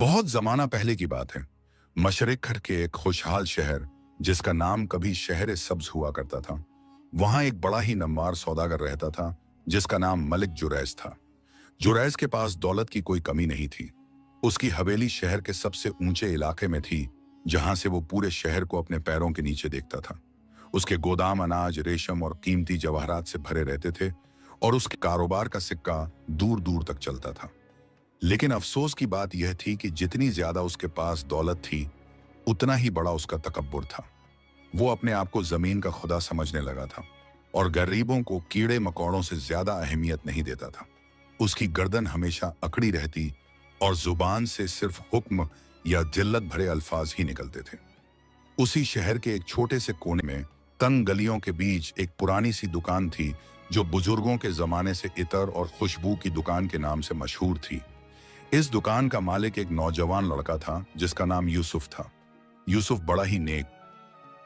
बहुत जमाना पहले की बात है। मशरिक खर के एक खुशहाल शहर, जिसका नाम कभी शहर सब्ज हुआ करता था, वहां एक बड़ा ही नम्मार सौदागर रहता था, जिसका नाम मलिक जुरैज था। जुरैज के पास दौलत की कोई कमी नहीं थी। उसकी हवेली शहर के सबसे ऊंचे इलाके में थी, जहां से वो पूरे शहर को अपने पैरों के नीचे देखता था। उसके गोदाम अनाज, रेशम और कीमती जवाहरात से भरे रहते थे, और उसके कारोबार का सिक्का दूर दूर तक चलता था। लेकिन अफसोस की बात यह थी कि जितनी ज्यादा उसके पास दौलत थी, उतना ही बड़ा उसका तकब्बुर था। वो अपने आप को जमीन का खुदा समझने लगा था, और गरीबों को कीड़े मकोड़ों से ज्यादा अहमियत नहीं देता था। उसकी गर्दन हमेशा अकड़ी रहती, और जुबान से सिर्फ हुक्म या जिल्लत भरे अल्फाज ही निकलते थे। उसी शहर के एक छोटे से कोने में, तंग गलियों के बीच, एक पुरानी सी दुकान थी, जो बुजुर्गों के जमाने से इतर और खुशबू की दुकान के नाम से मशहूर थी। इस दुकान का मालिक एक नौजवान लड़का था, जिसका नाम यूसुफ था। यूसुफ बड़ा ही नेक,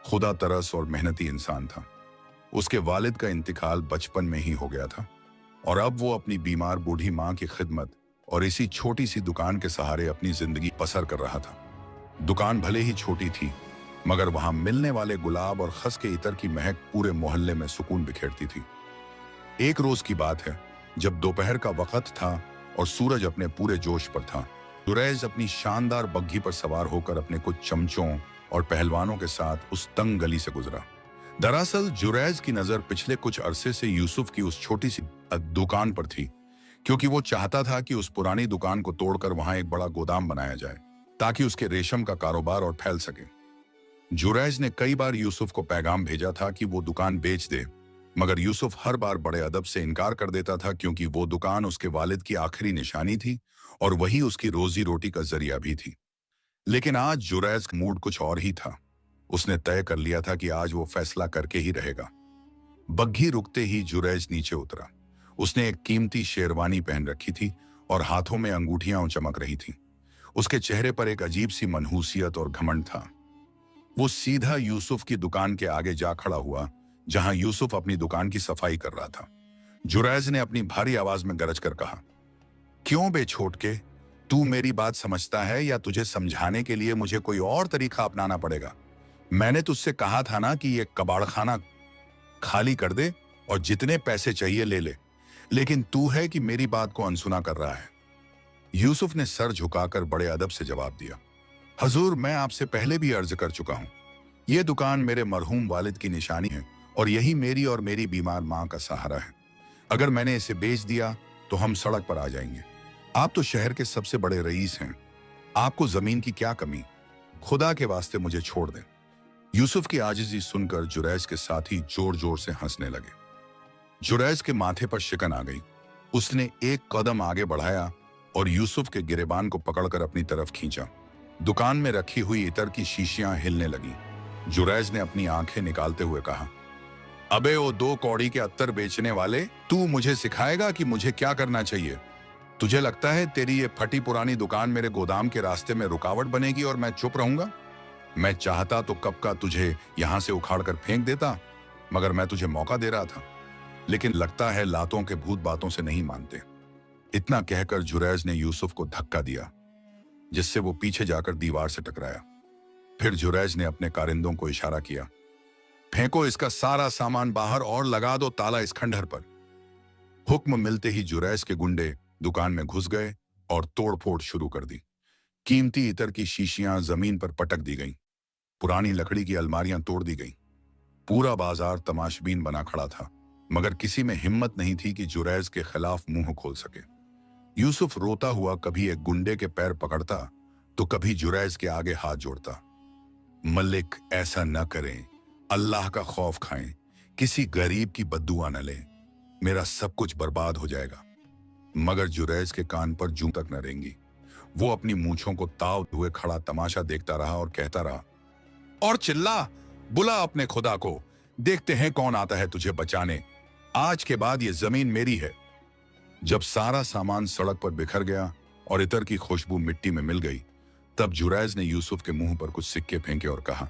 खुदा तरस और मेहनती इंसान था। उसके वालिद का इंतकाल बचपन में ही हो गया था, और अब वो अपनी बीमार बूढ़ी माँ की खिदमत और इसी छोटी सी दुकान के सहारे अपनी जिंदगी बसर कर रहा था। दुकान भले ही छोटी थी, मगर वहां मिलने वाले गुलाब और खस के इतर की महक पूरे मोहल्ले में सुकून बिखेरती थी। एक रोज की बात है, जब दोपहर का वक्त था और सूरज अपने पूरे जोश पर था, जुरैज अपनी शानदार बग्घी पर सवार होकर अपने कुछ चमचों और पहलवानों के साथ उस तंग गली से गुजरा। दरअसल जुरैज की नजर पिछले कुछ अरसे से यूसुफ की उस छोटी सी दुकान पर थी, क्योंकि वो चाहता था कि उस पुरानी दुकान को तोड़कर वहां एक बड़ा गोदाम बनाया जाए, ताकि उसके रेशम का कारोबार और फैल सके। जुरैज ने कई बार यूसुफ को पैगाम भेजा था कि वो दुकान बेच दे, मगर यूसुफ हर बार बड़े अदब से इनकार कर देता था, क्योंकि वो दुकान उसके वालिद की आखिरी निशानी थी, और वही उसकी रोजी रोटी का जरिया भी थी। लेकिन आज जुरैज का मूड कुछ और ही था। उसने तय कर लिया था कि आज वो फैसला करके ही रहेगा। बग्घी रुकते ही जुरैज नीचे उतरा। उसने एक कीमती शेरवानी पहन रखी थी, और हाथों में अंगूठियां चमक रही थीं। उसके चेहरे पर एक अजीब सी मनहूसियत और घमंड था। वो सीधा यूसुफ की दुकान के आगे जा खड़ा हुआ, जहां यूसुफ अपनी दुकान की सफाई कर रहा था। जुरैज ने अपनी भारी आवाज में गरज कर कहा, क्यों बे छोटके, तू मेरी बात समझता है, या तुझे समझाने के लिए मुझे कोई और तरीका अपनाना पड़ेगा? मैंने तुझसे कहा था ना कि ये कबाड़खाना खाली कर दे और जितने पैसे चाहिए ले ले, लेकिन तू है कि मेरी बात को अनसुना कर रहा है। यूसुफ ने सर झुकाकर बड़े अदब से जवाब दिया, हजूर, मैं आपसे पहले भी अर्ज कर चुका हूं। यह दुकान मेरे मरहूम वालिद की निशानी है, और यही मेरी और मेरी बीमार मां का सहारा है। अगर मैंने इसे बेच दिया तो हम सड़क पर आ जाएंगे। आप तो शहर के सबसे बड़े रईस हैं, आपको जमीन की क्या कमी? खुदा के वास्ते मुझे छोड़ दें। यूसुफ की आजिज़ी सुनकर जुरैज के साथी जोर जोर से हंसने लगे। जुरैज के माथे पर शिकन आ गई। उसने एक कदम आगे बढ़ाया और यूसुफ के गिरेबान को पकड़कर अपनी तरफ खींचा। दुकान में रखी हुई इतर की शीशियां हिलने लगी। जुरैज ने अपनी आंखें निकालते हुए कहा, अबे ओ 2 कौड़ी के अत्तर बेचने वाले, तू मुझे सिखाएगा कि मुझे क्या करना चाहिए? तुझे लगता है तेरी ये फटी पुरानी दुकान मेरे गोदाम के रास्ते में रुकावट बनेगी और मैं चुप रहूंगा? मैं चाहता तो कब का तुझे यहां से उखाड़ कर फेंक देता, मगर मैं तुझे मौका दे रहा था। लेकिन लगता है लातों के भूत बातों से नहीं मानते। इतना कहकर जुरैज ने यूसुफ को धक्का दिया, जिससे वो पीछे जाकर दीवार से टकराया। फिर जुरैज ने अपने कारिंदों को इशारा किया, फेंको इसका सारा सामान बाहर और लगा दो ताला इस खंडहर पर। हुक्म मिलते ही जुरैज के गुंडे दुकान में घुस गए और तोड़फोड़ शुरू कर दी। कीमती इतर की शीशियां जमीन पर पटक दी गईं। पुरानी लकड़ी की अलमारियां तोड़ दी गईं। पूरा बाजार तमाशबीन बना खड़ा था, मगर किसी में हिम्मत नहीं थी कि जुरैज के खिलाफ मुंह खोल सके। यूसुफ रोता हुआ कभी एक गुंडे के पैर पकड़ता, तो कभी जुरैज के आगे हाथ जोड़ता। मलिक, ऐसा न करें, अल्लाह का खौफ खाएं, किसी गरीब की बद्दुआ न लें, मेरा सब कुछ बर्बाद हो जाएगा। मगर जुरैज के कान पर जूं तक न रेंगी। वो अपनी मूंछों को ताव हुए खड़ा तमाशा देखता रहा और कहता रहा, और चिल्ला, बुला अपने खुदा को, देखते हैं कौन आता है तुझे बचाने। आज के बाद ये जमीन मेरी है। जब सारा सामान सड़क पर बिखर गया और इतर की खुशबू मिट्टी में मिल गई, तब जुरैज ने यूसुफ के मुंह पर कुछ सिक्के फेंके और कहा,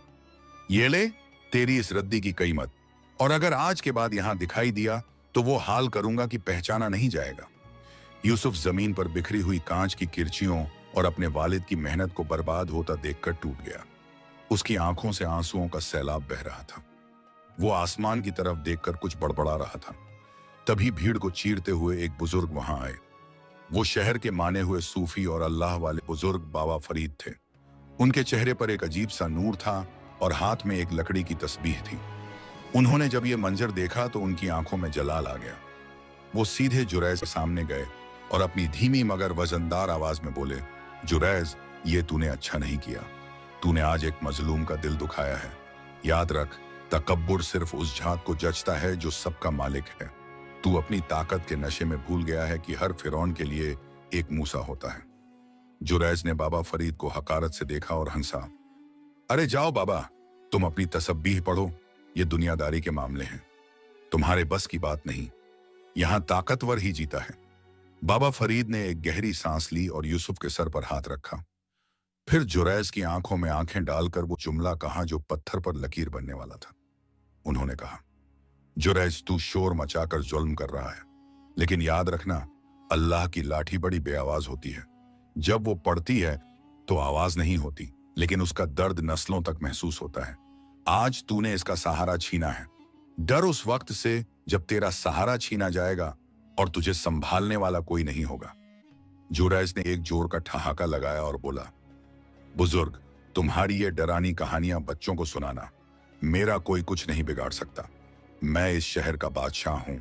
ये ले तेरी इस रद्दी की कीमत, और अगर आज के बाद यहां दिखाई दिया तो वो हाल करूंगा कि पहचाना नहीं जाएगा। यूसुफ जमीन पर बिखरी हुई कांच की किरचियों और अपने वालिद की मेहनत को बर्बाद होता देखकर टूट गया। उसकी आंखों से आंसुओं का सैलाब बह रहा था। वो आसमान की तरफ देखकर कुछ बड़बड़ा रहा था। तभी भीड़ को चीरते हुए एक बुजुर्ग वहां आए। वो शहर के माने हुए सूफी और अल्लाह वाले बुजुर्ग बाबा फरीद थे। उनके चेहरे पर एक अजीब सा नूर था और हाथ में एक लकड़ी की तस्बीह थी। उन्होंने जब ये मंजर देखा तो उनकी आंखों में जलाल आ गया। वो सीधे जुरैज के सामने गए और अपनी धीमी मगर वजनदार आवाज में बोले, जुरैज, ये तूने अच्छा नहीं किया। तूने आज एक मजलूम का दिल दुखाया है। याद रख, तकब्बुर सिर्फ उस जात को जचता है जो सबका मालिक है। तू अपनी ताकत के नशे में भूल गया है कि हर फिरौन के लिए एक मूसा होता है। जुरैज ने बाबा फरीद को हकारत से देखा और हंसा। अरे जाओ बाबा, तुम अपनी तसब्बीह पढ़ो, ये दुनियादारी के मामले हैं, तुम्हारे बस की बात नहीं। यहां ताकतवर ही जीता है। बाबा फरीद ने एक गहरी सांस ली और यूसुफ के सर पर हाथ रखा। फिर जुरैज की आंखों में आंखें डालकर वो जुमला कहा जो पत्थर पर लकीर बनने वाला था। उन्होंने कहा, जुरैज, तू शोर मचाकर जुल्म कर रहा है, लेकिन याद रखना, अल्लाह की लाठी बड़ी बेआवाज होती है। जब वो पड़ती है तो आवाज नहीं होती, लेकिन उसका दर्द नस्लों तक महसूस होता है। आज तूने इसका सहारा छीना है। डर उस वक्त से जब तेरा सहारा छीना जाएगा और तुझे संभालने वाला कोई नहीं होगा। जुरैज ने एक जोर का ठहाका लगाया और बोला, बुजुर्ग, तुम्हारी ये डरानी कहानियां बच्चों को सुनाना, मेरा कोई कुछ नहीं बिगाड़ सकता। मैं इस शहर का बादशाह हूं।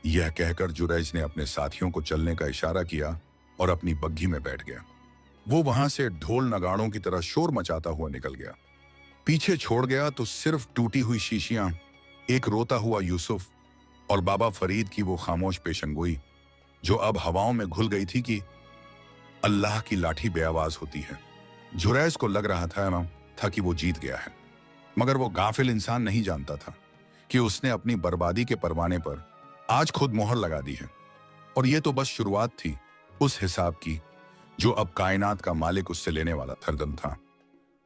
यह कहकर जुरैज ने अपने साथियों को चलने का इशारा किया और अपनी बग्घी में बैठ गया। वो वहां से ढोल नगाड़ों की तरह शोर मचाता हुआ निकल गया। पीछे छोड़ गया तो सिर्फ टूटी हुई शीशियां, एक रोता हुआ यूसुफ और बाबा फरीद की वो खामोश पेशंगोई जो अब हवाओं में घुल गई थी कि अल्लाह की लाठी बेआवाज होती है। जुरैज को लग रहा था कि वो जीत गया है, मगर वो गाफिल इंसान नहीं जानता था कि उसने अपनी बर्बादी के परवाने पर आज खुद मोहर लगा दी है। और ये तो बस शुरुआत थी उस हिसाब की जो अब कायनात का मालिक उससे लेने वाला थरदम था।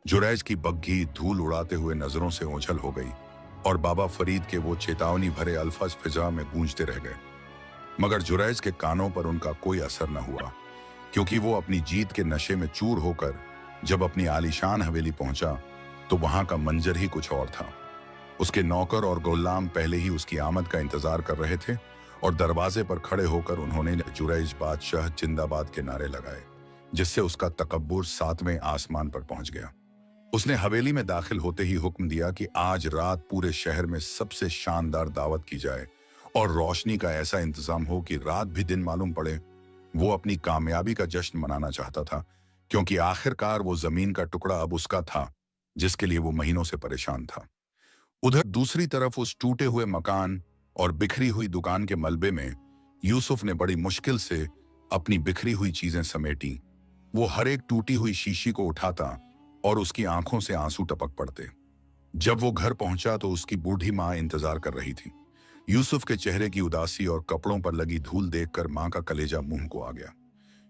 जुरैज की बग्घी धूल उड़ाते हुए नजरों से ओझल हो गई और बाबा फरीद के वो चेतावनी भरे अल्फाज फिजा में गूंजते रह गए। मगर जुरैज के कानों पर उनका कोई असर न हुआ, क्योंकि वो अपनी जीत के नशे में चूर होकर जब अपनी आलीशान हवेली पहुंचा तो वहां का मंजर ही कुछ और था। उसके नौकर और गुलाम पहले ही उसकी आमद का इंतजार कर रहे थे और दरवाजे पर खड़े होकर उन्होंने जुरैज बादशाह जिंदाबाद के नारे लगाए, जिससे उसका तकब्बुर 7वें आसमान पर पहुंच गया। उसने हवेली में दाखिल होते ही हुक्म दिया कि आज रात पूरे शहर में सबसे शानदार दावत की जाए और रोशनी का ऐसा इंतजाम हो कि रात भी दिन मालूम पड़े। वो अपनी कामयाबी का जश्न मनाना चाहता था, क्योंकि आखिरकार वो जमीन का टुकड़ा अब उसका था जिसके लिए वो महीनों से परेशान था। उधर दूसरी तरफ उस टूटे हुए मकान और बिखरी हुई दुकान के मलबे में यूसुफ ने बड़ी मुश्किल से अपनी बिखरी हुई चीजें समेटी। वो हर एक टूटी हुई शीशी को उठाता और उसकी आंखों से आंसू टपक पड़ते। जब वो घर पहुंचा तो उसकी बूढ़ी माँ इंतजार कर रही थी। यूसुफ के चेहरे की उदासी और कपड़ों पर लगी धूल देखकर माँ का कलेजा मुंह को आ गया।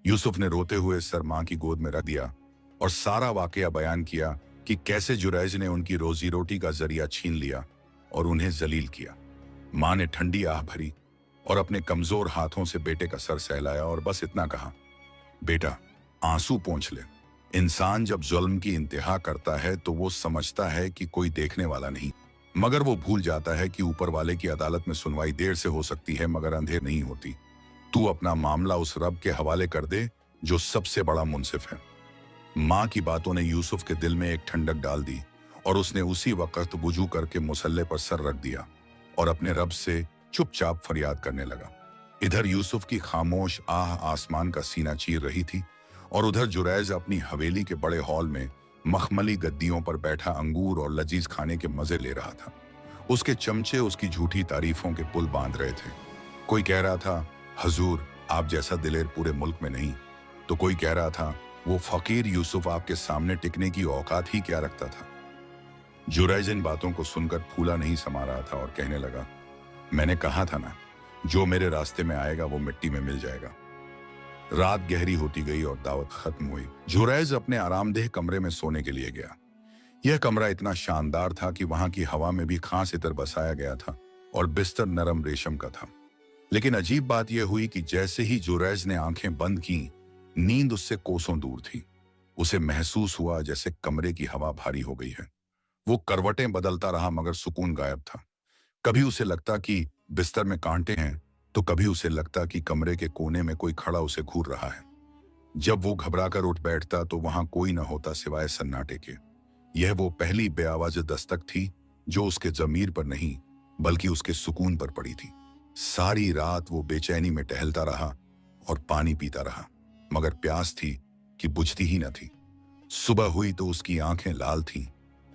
यूसुफ ने रोते हुए सर माँ की गोद में रख दिया और सारा वाकया बयान किया कि कैसे जुरैज ने उनकी रोजी रोटी का जरिया छीन लिया और उन्हें जलील किया। माँ ने ठंडी आह भरी और अपने कमजोर हाथों से बेटे का सर सहलाया और बस इतना कहा, बेटा, आंसू पोंछ ले। इंसान जब जुल्म की इंतहा करता है तो वो समझता है कि कोई देखने वाला नहीं, मगर वो भूल जाता है कि ऊपर वाले की अदालत में सुनवाई देर से हो सकती है मगर अंधेर नहीं होती। तू अपना मामला उस रब के हवाले कर दे जो सबसे बड़ा मुंसिफ है। माँ की बातों ने यूसुफ के दिल में एक ठंडक डाल दी और उसने उसी वक्त वुजू करके मुसल्ले पर सर रख दिया और अपने रब से चुपचाप फरियाद करने लगा। इधर यूसुफ की खामोश आह आसमान का सीना चीर रही थी और उधर जुरैज अपनी हवेली के बड़े हॉल में मखमली गद्दियों पर बैठा अंगूर और लजीज खाने के मजे ले रहा था। उसके चमचे उसकी झूठी तारीफों के पुल बांध रहे थे। कोई कह रहा था, हजूर, आप जैसा दिलेर पूरे मुल्क में नहीं, तो कोई कह रहा था, वो फकीर यूसुफ आपके सामने टिकने की औकात ही क्या रखता था। जुरैज इन बातों को सुनकर फूला नहीं समा रहा था और कहने लगा, मैंने कहा था ना, जो मेरे रास्ते में आएगा वो मिट्टी में मिल जाएगा। रात गहरी होती गई और दावत खत्म हुई। जुरैज अपने आरामदेह कमरे में सोने के लिए गया। यह कमरा इतना शानदार था कि वहां की हवा में भी खास इतर बसाया गया था और बिस्तर नरम रेशम का था। लेकिन अजीब बात यह हुई कि जैसे ही जुरैज ने आंखें बंद की, नींद उससे कोसों दूर थी। उसे महसूस हुआ जैसे कमरे की हवा भारी हो गई है। वो करवटें बदलता रहा मगर सुकून गायब था। कभी उसे लगता कि बिस्तर में कांटे हैं, तो कभी उसे लगता कि कमरे के कोने में कोई खड़ा उसे घूर रहा है। जब वो घबराकर उठ बैठता तो वहां कोई न होता सिवाय सन्नाटे के। यह वो पहली बेआवाज़ दस्तक थी जो उसके जमीर पर नहीं बल्कि उसके सुकून पर पड़ी थी। सारी रात वो बेचैनी में टहलता रहा और पानी पीता रहा, मगर प्यास थी कि बुझती ही न थी। सुबह हुई तो उसकी आंखें लाल थीं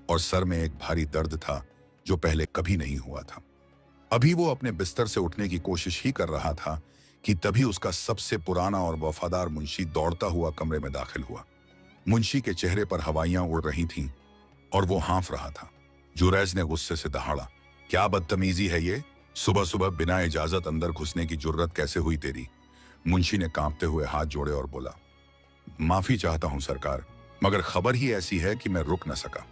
और सर में एक भारी दर्द था जो पहले कभी नहीं हुआ था। अभी वो अपने बिस्तर से उठने की कोशिश ही कर रहा था कि तभी उसका सबसे पुराना और वफादार मुंशी दौड़ता हुआ कमरे में दाखिल हुआ। मुंशी के चेहरे पर हवाइयां उड़ रही थीं और वो हाँफ रहा था। जुरैज ने गुस्से से दहाड़ा, क्या बदतमीजी है ये? सुबह सुबह बिना इजाजत अंदर घुसने की जुर्रत कैसे हुई तेरी? मुंशी ने कांपते हुए हाथ जोड़े और बोला, माफी चाहता हूं सरकार, मगर खबर ही ऐसी है कि मैं रुक न सका।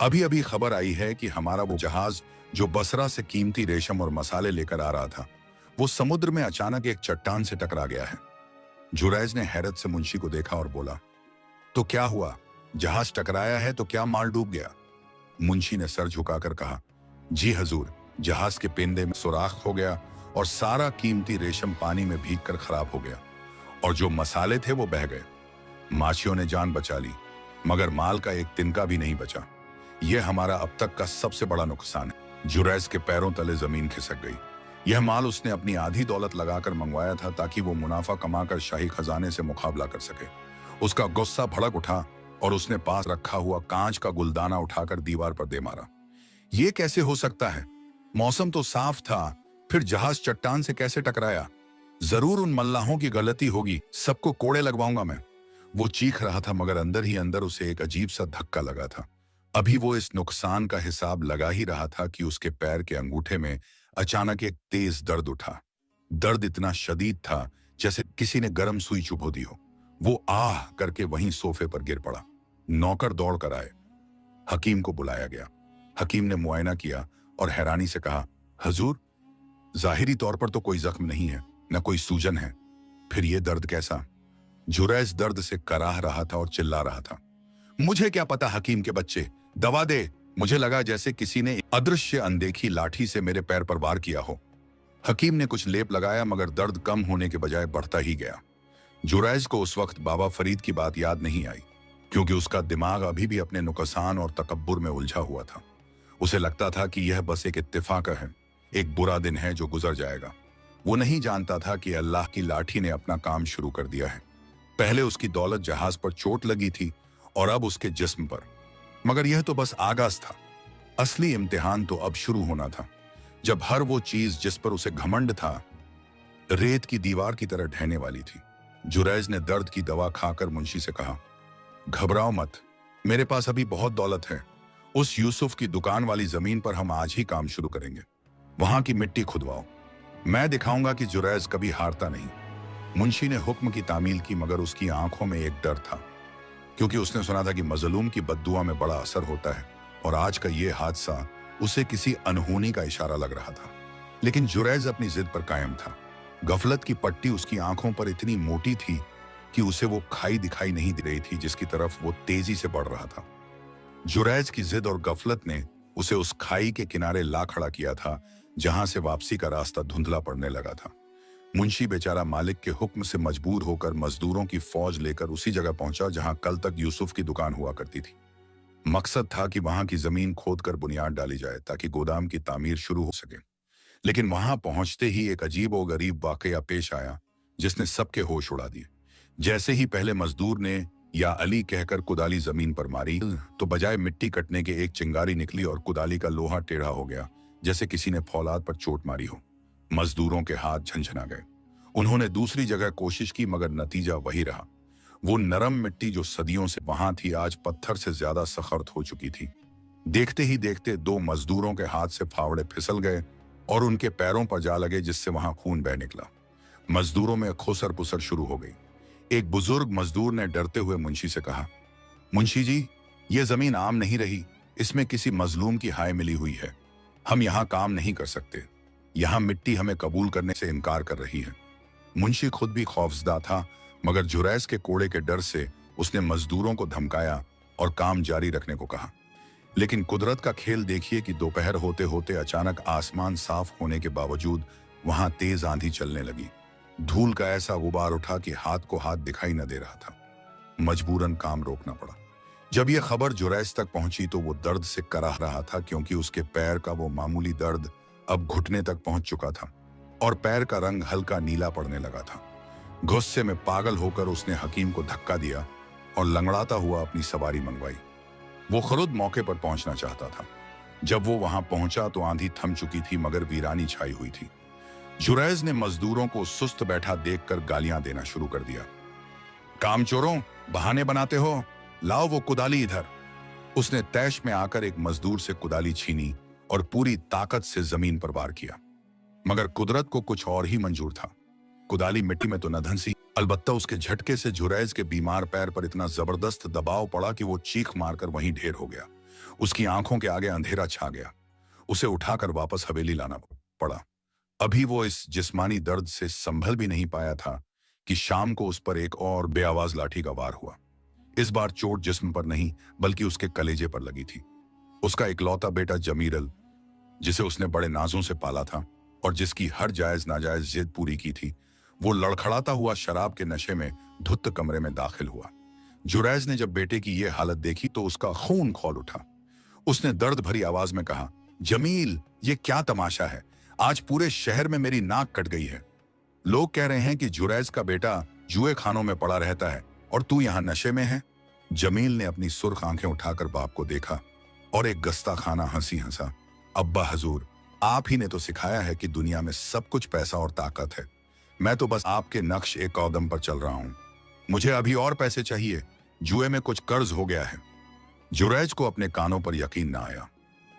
अभी अभी खबर आई है कि हमारा वो जहाज जो बसरा से कीमती रेशम और मसाले लेकर आ रहा था, वो समुद्र में अचानक एक चट्टान से टकरा गया है। जुरैज ने हैरत से मुंशी को देखा और बोला, तो क्या हुआ? जहाज टकराया है तो क्या माल डूब गया? मुंशी ने सर झुकाकर कहा, जी हजूर, जहाज के पेंदे में सुराख हो गया और सारा कीमती रेशम पानी में भीगकर खराब हो गया और जो मसाले थे वो बह गए। माछियों ने जान बचा ली मगर माल का एक तिनका भी नहीं बचा। यह हमारा अब तक का सबसे बड़ा नुकसान है। जुरैज के पैरों तले जमीन खिसक गई। यह माल उसने अपनी आधी दौलत लगाकर मंगवाया था ताकि वो मुनाफा कमाकर शाही खजाने से मुकाबला कर सके। उसका गुस्सा भड़क उठा और उसने पास रखा हुआ कांच का गुलदाना उठाकर दीवार पर दे मारा। यह कैसे हो सकता है? मौसम तो साफ था, फिर जहाज चट्टान से कैसे टकराया? जरूर उन मल्लाहों की गलती होगी, सबको कोड़े लगवाऊंगा मैं। वो चीख रहा था मगर अंदर ही अंदर उसे एक अजीब सा धक्का लगा था। अभी वो इस नुकसान का हिसाब लगा ही रहा था कि उसके पैर के अंगूठे में अचानक एक तेज दर्द उठा। दर्द इतना शदीद था जैसे किसी ने गर्म सुई चुभो दी हो। वो आह करके वहीं सोफे पर गिर पड़ा। नौकर दौड़ कर आए। हकीम को बुलाया गया। हकीम ने मुआयना किया और हैरानी से कहा, हजूर, जाहिरी तौर पर तो कोई जख्म नहीं है, न कोई सूजन है, फिर ये दर्द कैसा? जुरैज दर्द से कराह रहा था और चिल्ला रहा था, मुझे क्या पता हकीम के बच्चे, दवा दे। मुझे लगा जैसे किसी ने अदृश्य अनदेखी लाठी से मेरे पैर पर वार किया हो। हकीम ने कुछ लेप लगाया मगर दर्द कम होने के बजाय बढ़ता ही गया। जुरैज को उस वक्त बाबा फरीद की बात याद नहीं आई क्योंकि उसका दिमाग अभी भी अपने नुकसान और तकब्बुर में उलझा हुआ था। उसे लगता था कि यह बस एक इत्तेफाक है, एक बुरा दिन है जो गुजर जाएगा। वो नहीं जानता था कि अल्लाह की लाठी ने अपना काम शुरू कर दिया है। पहले उसकी दौलत जहाज पर चोट लगी थी और अब उसके जिस्म पर। मगर यह तो बस आगाज था। असली इम्तिहान तो अब शुरू होना था, जब हर वो चीज जिस पर उसे घमंड था रेत की दीवार की तरह ढहने वाली थी। जुरैज ने दर्द की दवा खाकर मुंशी से कहा, घबराओ मत, मेरे पास अभी बहुत दौलत है। उस यूसुफ की दुकान वाली जमीन पर हम आज ही काम शुरू करेंगे। वहां की मिट्टी खुदवाओ। मैं दिखाऊंगा कि जुरैज कभी हारता नहीं। मुंशी ने हुक्म की तामील की मगर उसकी आंखों में एक डर था, क्योंकि उसने सुना था कि मजलूम की बद्दुआ में बड़ा असर होता है और आज का ये हादसा उसे किसी अनहोनी का इशारा लग रहा था। लेकिन जुरैज अपनी जिद पर कायम था। गफलत की पट्टी उसकी आंखों पर इतनी मोटी थी कि उसे वो खाई दिखाई नहीं दे रही थी जिसकी तरफ वो तेजी से बढ़ रहा था। जुरैज की जिद और गफलत ने उसे उस खाई के किनारे ला खड़ा किया था जहां से वापसी का रास्ता धुंधला पड़ने लगा था। मुंशी बेचारा मालिक के हुक्म से मजबूर होकर मजदूरों की फौज लेकर उसी जगह पहुंचा जहां कल तक यूसुफ की दुकान हुआ करती थी। मकसद था कि वहां की जमीन खोदकर बुनियाद डाली जाए ताकि गोदाम की तामीर शुरू हो सके। लेकिन वहां पहुंचते ही एक अजीब और गरीब वाकया पेश आया जिसने सबके होश उड़ा दिए। जैसे ही पहले मजदूर ने या अली कहकर कुदाली जमीन पर मारी तो बजाय मिट्टी कटने के एक चिंगारी निकली और कुदाली का लोहा टेढ़ा हो गया, जैसे किसी ने फौलाद पर चोट मारी हो। मजदूरों के हाथ झंझना गए। उन्होंने दूसरी जगह कोशिश की मगर नतीजा वही रहा। वो नरम मिट्टी जो सदियों से वहां थी आज पत्थर से ज्यादा सख्त हो चुकी थी। देखते ही देखते दो मजदूरों के हाथ से फावड़े फिसल गए और उनके पैरों पर जा लगे जिससे वहां खून बह निकला। मजदूरों में खुसर पुसर शुरू हो गई। एक बुजुर्ग मजदूर ने डरते हुए मुंशी से कहा, मुंशी जी, ये जमीन आम नहीं रही, इसमें किसी मजलूम की हाय मिली हुई है। हम यहाँ काम नहीं कर सकते। यहाँ मिट्टी हमें कबूल करने से इनकार कर रही है। मुंशी खुद भी खौफजदा था मगर जुरैज के कोड़े के डर से उसने मजदूरों को धमकाया और काम जारी रखने को कहा। लेकिन कुदरत का खेल देखिए कि दोपहर होते होते अचानक आसमान साफ होने के बावजूद वहां तेज आंधी चलने लगी। धूल का ऐसा गुबार उठा कि हाथ को हाथ दिखाई न दे रहा था। मजबूरन काम रोकना पड़ा। जब यह खबर जुरैज तक पहुंची तो वो दर्द से कराह रहा था, क्योंकि उसके पैर का वो मामूली दर्द अब घुटने तक पहुंच चुका था और पैर का रंग हल्का नीला पड़ने लगा था। गुस्से में पागल होकर उसने हकीम को धक्का दिया और लंगड़ाता हुआ अपनी सवारी मंगवाई। वो खुद मौके पर पहुंचना चाहता था। जब वो वहां पहुंचा तो आंधी थम चुकी थी, मगर वीरानी छाई हुई थी। जुरैज ने मजदूरों को सुस्त बैठा देखकर गालियां देना शुरू कर दिया। कामचोरों, बहाने बनाते हो, लाओ वो कुदाली इधर। उसने तैश में आकर एक मजदूर से कुदाली छीनी और पूरी ताकत से जमीन पर वार किया। मगर कुदरत को कुछ और ही मंजूर था। कुदाली मिट्टी में तो न धंसी, अलबत्ता उसके झटके से जुरैज के बीमार पैर पर इतना जबरदस्त दबाव पड़ा कि वो चीख मारकर वहीं ढेर हो गया। उसकी आंखों के आगे अंधेरा छा गया। उसे उठाकर वापस हवेली लाना पड़ा। अभी वो इस जिस्मानी दर्द से संभल भी नहीं पाया था कि शाम को उस पर एक और बेआवाज लाठी का वार हुआ। इस बार चोट जिस्म पर नहीं बल्कि उसके कलेजे पर लगी थी। उसका इकलौता बेटा जमीरल, जिसे उसने बड़े नाजों से पाला था और जिसकी हर जायज नाजायज जिद पूरी की थी, वो लड़खड़ाता हुआ शराब के नशे में धुत कमरे में दाखिल हुआ। जुरैज ने जब बेटे की ये हालत देखी तो उसका खून खौल उठा। उसने दर्द भरी आवाज में कहा, जमील, ये क्या तमाशा है? आज पूरे शहर में मेरी नाक कट गई है। लोग कह रहे हैं कि जुरैज का बेटा जुए खानों में पड़ा रहता है और तू यहां नशे में है। जमील ने अपनी सुर्ख आंखें उठाकर बाप को देखा और एक गस्ताखाना हंसी हंसा। अब्बा हजूर, आप ही ने तो सिखाया है कि दुनिया में सब कुछ पैसा और ताकत है। मैं तो बस आपके नक्श एक कदम पर चल रहा हूं। मुझे अभी और पैसे चाहिए। जुए में कुछ कर्ज हो गया है। जुरैज को अपने कानों पर यकीन ना आया।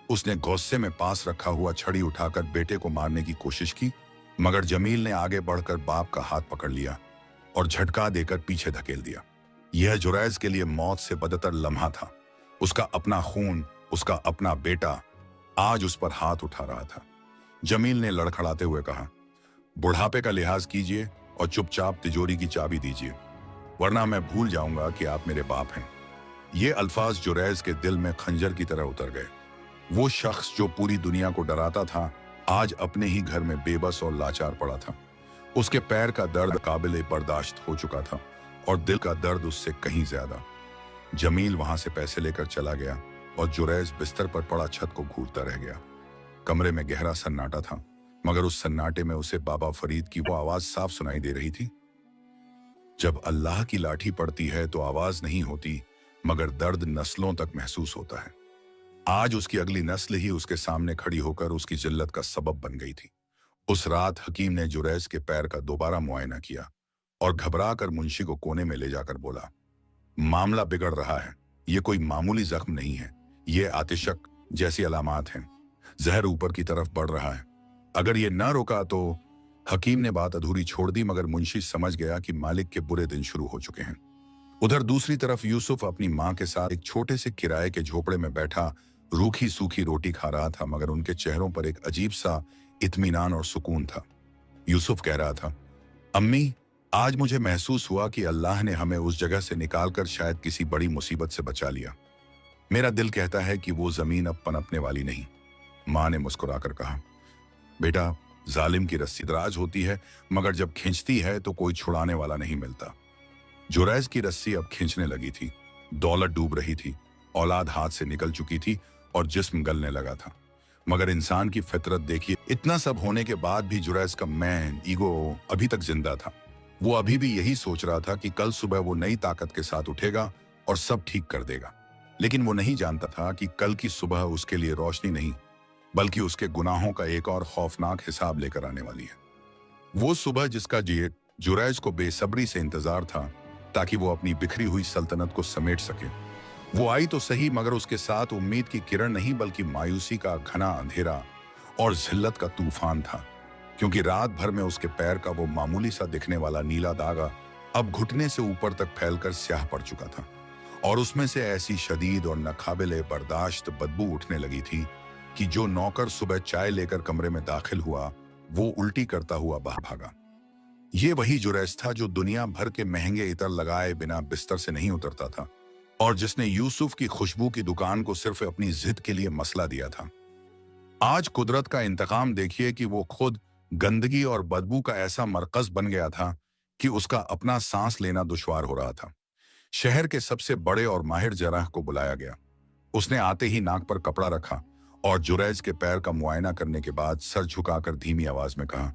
उसने गुस्से में पास रखा हुआ छड़ी उठाकर बेटे को मारने की कोशिश की, मगर जमील ने आगे बढ़कर बाप का हाथ पकड़ लिया और झटका देकर पीछे धकेल दिया। यह जुरैज के लिए मौत से बदतर लम्हा था। उसका अपना खून, उसका अपना बेटा आज उस पर हाथ उठा रहा था। जमील ने लड़खड़ाते हुए कहा, बुढ़ापे का लिहाज कीजिए और चुपचाप तिजोरी की चाबी दीजिए, वरना मैं भूल जाऊंगा कि आप मेरे बाप हैं। ये अल्फाज जुरैज के दिल में खंजर की तरह उतर गए। वो शख्स जो पूरी दुनिया को डराता था, आज अपने ही घर में बेबस और लाचार पड़ा था। उसके पैर का दर्द काबिले बर्दाश्त हो चुका था और दिल का दर्द उससे कहीं ज्यादा। जमील वहां से पैसे लेकर चला गया और जुरैज बिस्तर पर पड़ा छत को घूरता रह गया। कमरे में गहरा सन्नाटा था, मगर उस सन्नाटे में उसे बाबा फरीद की वो आवाज साफ सुनाई दे रही थी, जब अल्लाह की लाठी पड़ती है तो आवाज नहीं होती, मगर दर्द नस्लों तक महसूस होता है। आज उसकी अगली नस्ल ही उसके सामने खड़ी होकर उसकी जिल्लत का सबब बन गई थी। उस रात हकीम ने जुरैज के पैर का दोबारा मुआयना किया और घबराकर मुंशी को कोने में ले जाकर बोला, मामला बिगड़ रहा है। ये कोई मामूली जख्म नहीं है, ये आतिशक जैसी अलामात हैं। जहर ऊपर की तरफ बढ़ रहा है। अगर ये न रोका तो। हकीम ने बात अधूरी छोड़ दी, मगर मुंशी समझ गया कि मालिक के बुरे दिन शुरू हो चुके हैं। उधर दूसरी तरफ यूसुफ अपनी मां के साथ एक छोटे से किराए के झोपड़े में बैठा रूखी सूखी रोटी खा रहा था, मगर उनके चेहरों पर एक अजीब सा इत्मीनान और सुकून था। यूसुफ कह रहा था, अम्मी, आज मुझे महसूस हुआ कि अल्लाह ने हमें उस जगह से निकालकर शायद किसी बड़ी मुसीबत से बचा लिया। मेरा दिल कहता है कि वो जमीन अब पनपने वाली नहीं। मां ने मुस्कुराकर कहा, बेटा, जालिम की रस्सी दराज होती है, मगर जब खींचती है तो कोई छुड़ाने वाला नहीं मिलता। जुरैज की रस्सी अब खींचने लगी थी। दौलत डूब रही थी, औलाद हाथ से निकल चुकी थी और जिस्म गलने लगा था। मगर इंसान की फितरत देखिए, इतना सब होने के बाद भी जुरैज का मैं ईगो अभी तक जिंदा था। वो अभी भी यही सोच रहा था कि कल सुबह वो नई ताकत के साथ उठेगा और सब ठीक कर देगा। लेकिन वो नहीं जानता था कि कल की सुबह उसके लिए रोशनी नहीं, बल्कि उसके गुनाहों का एक और खौफनाक हिसाब लेकर आने वाली है। वो सुबह जिसका जुरैज को बेसब्री से इंतजार था, ताकि वो अपनी बिखरी हुई सल्तनत को समेट सके। वो आई तो सही, मगर उसके साथ उम्मीद की किरण नहीं, बल्कि मायूसी का घना अंधेरा और जिल्लत का तूफान था। क्योंकि रात भर में उसके पैर का वो मामूली सा दिखने वाला नीला दागा अब घुटने से ऊपर तक फैलकर स्याह पड़ चुका था और उसमें से ऐसी शदीद और नाकाबिले बर्दाश्त बदबू उठने लगी थी कि जो नौकर सुबह चाय लेकर कमरे में दाखिल हुआ, वो उल्टी करता हुआ बाहर भागा। ये वही जुरैज था जो दुनिया भर के महंगे इतर लगाए बिना बिस्तर से नहीं उतरता था और जिसने यूसुफ की खुशबू की दुकान को सिर्फ अपनी जिद के लिए मसला दिया था। आज कुदरत का इंतकाम देखिए कि वो खुद गंदगी और बदबू का ऐसा मरकज बन गया था कि उसका अपना सांस लेना दुश्वार हो रहा था। शहर के सबसे बड़े और माहिर जराह को बुलाया गया। उसने आते ही नाक पर कपड़ा रखा और जुरैज के पैर का मुआयना करने के बाद सर झुकाकर धीमी आवाज में कहा,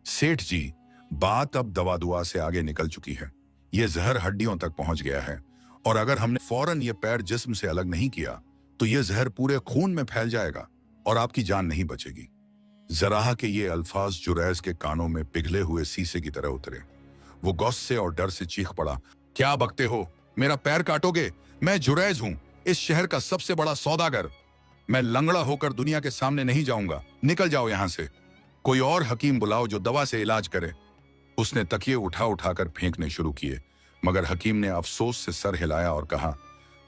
सेठ जी, बात अब दवा दुआ से आगे निकल चुकी है। यह जहर हड्डियों तक पहुंच गया है और अगर हमने फौरन ये पैर जिस्म से अलग नहीं किया तो यह जहर पूरे खून में फैल जाएगा और आपकी जान नहीं बचेगी। जराह के ये अल्फाज जुरैज के कानों में पिघले हुए शीशे की तरह उतरे। वो गुस्से और डर से चीख पड़ा, क्या बकते हो? मेरा पैर काटोगे? मैं जुरैज हूं, इस शहर का सबसे बड़ा सौदागर। मैं लंगड़ा होकर दुनिया के सामने नहीं जाऊंगा। निकल जाओ यहां से। कोई और हकीम बुलाओ जो दवा से इलाज करे। उसने तकिए उठा उठाकर फेंकने शुरू किए, मगर हकीम ने अफसोस से सर हिलाया और कहा,